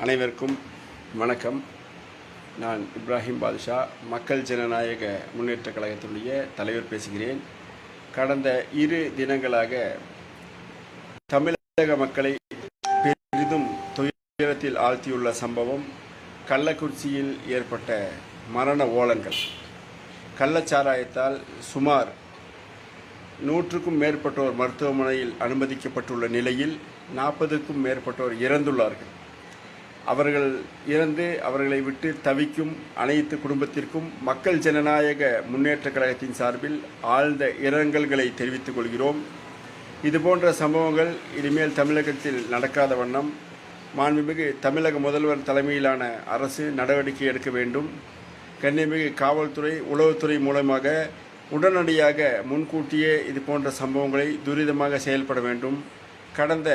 அனைவருக்கும் வணக்கம். நான் இப்ராஹிம் பாதுஷா, மக்கள் ஜனநாயக முன்னேற்றக் கழகத்தினுடைய தலைவர் பேசுகிறேன். கடந்த 2 தினங்களாக தமிழக மக்களை பெரிதும் துயரத்தில் ஆழ்த்தியுள்ள சம்பவம் கள்ளக்குறிச்சியில் ஏற்பட்ட மரண ஓலங்கள். கள்ளச்சாராயத்தால் சுமார் 100க்கும் மேற்பட்டோர் மருத்துவமனையில் அனுமதிக்கப்பட்டுள்ள நிலையில் 40க்கும் மேற்பட்டோர் இறந்துள்ளார்கள். அவர்கள் இறந்து அவர்களை விட்டு தவிக்கும் அனைத்து குடும்பத்திற்கும் மக்கள் ஜனநாயக முன்னேற்றக் கழகத்தின் சார்பில் ஆழ்ந்த இரங்கல்களை தெரிவித்துக் கொள்கிறோம். இதுபோன்ற சம்பவங்கள் இனிமேல் தமிழகத்தில் நடக்காத வண்ணம் மாண்புமிகு தமிழக முதல்வர் தலைமையிலான அரசு நடவடிக்கை எடுக்க வேண்டும். கண்ணியமிகு காவல்துறை, உளவுத்துறை மூலமாக உடனடியாக முன்கூட்டியே இது போன்ற சம்பவங்களை துரிதமாக செயல்பட வேண்டும். கடந்த